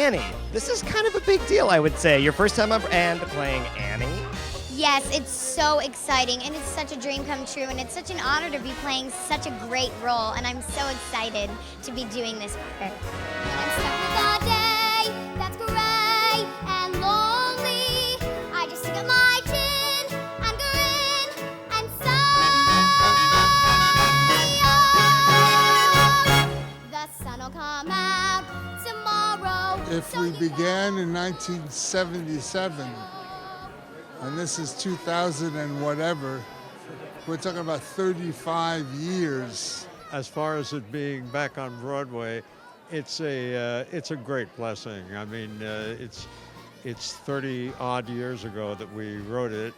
Annie. This is kind of a big deal, I would say. Your first time up and playing Annie. Yes, it's so exciting, and it's such a dream come true, and it's such an honor to be playing such a great role, and I'm so excited to be doing this part. I'm stuck with a day that's gray and lonely. I just stick my chin and grin and sigh. The sun will come out tomorrow. If we began in 1977, and this is 2000 and whatever, we're talking about 35 years. As far as it being back on Broadway, it's a great blessing. I mean, it's 30 odd years ago that we wrote it.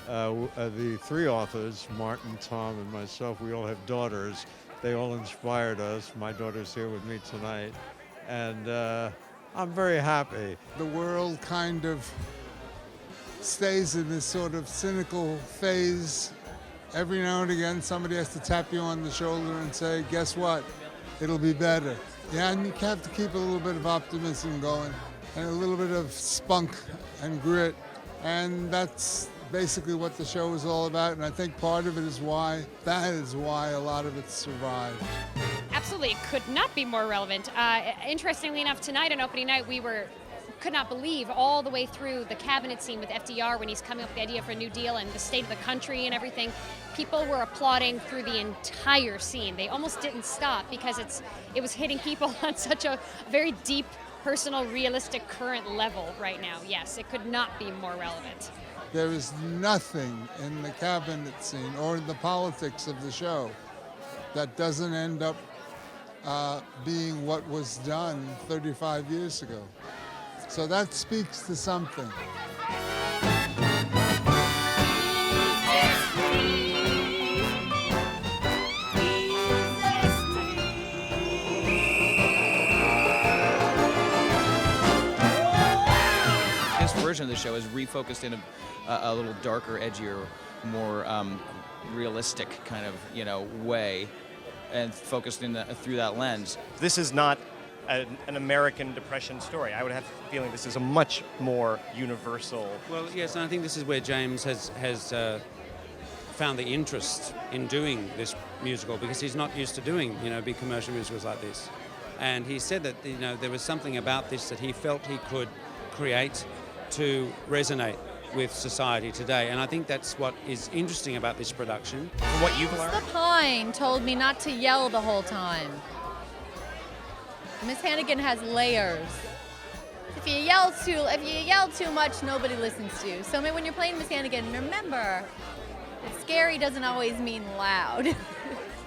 The three authors, Martin, Tom, and myself, we all have daughters. They all inspired us. My daughter's here with me tonight, and I'm very happy. The world kind of stays in this sort of cynical phase. Every now and again, somebody has to tap you on the shoulder and say, guess what? It'll be better. Yeah, and you have to keep a little bit of optimism going and a little bit of spunk and grit. And that's basically what the show is all about. And I think part of it is why a lot of it survived. Absolutely, it could not be more relevant. Interestingly enough, tonight on opening night, we could not believe all the way through the cabinet scene with FDR when he's coming up with the idea for a new deal and the state of the country and everything. People were applauding through the entire scene. They almost didn't stop because it was hitting people on such a very deep, personal, realistic, current level right now. Yes, it could not be more relevant. There is nothing in the cabinet scene or in the politics of the show that doesn't end up being what was done 35 years ago. So that speaks to something. This version of the show is refocused in a little darker, edgier, more realistic kind of way, and focused through that lens. This is not an American Depression story. I would have the feeling this is a much more universal. Well, yes, and I think this is where James has found the interest in doing this musical, because he's not used to doing big commercial musicals like this. And he said that there was something about this that he felt he could create to resonate with society today, and I think that's what is interesting about this production. From what you've learned, The Pine told me not to yell the whole time. Miss Hannigan has layers. If you yell too much, nobody listens to you. So when you're playing Miss Hannigan, remember that scary doesn't always mean loud.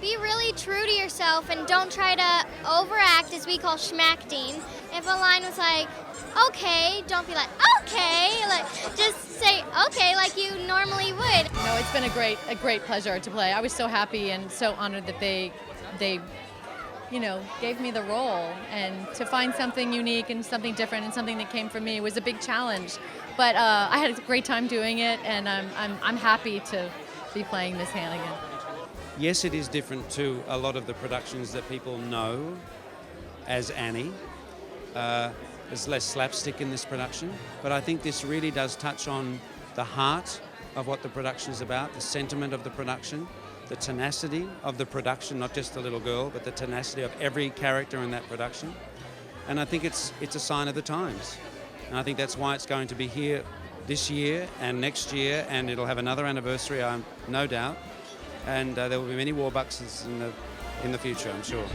Be really true to yourself and don't try to overact, as we call schmacting. If a line was like, okay, don't be like, okay. Just say, okay, like you normally would. No, it's been a great pleasure to play. I was so happy and so honored that they gave me the role, and to find something unique and something different and something that came from me was a big challenge. But I had a great time doing it, and I'm happy to be playing Miss Hannigan. Yes, it is different to a lot of the productions that people know as Annie. There's less slapstick in this production, but I think this really does touch on the heart of what the production is about, the sentiment of the production, the tenacity of the production, not just the little girl, but the tenacity of every character in that production. And I think it's a sign of the times. And I think that's why it's going to be here this year and next year, and it'll have another anniversary, no doubt. And there will be many Warbucks in the future, I'm sure.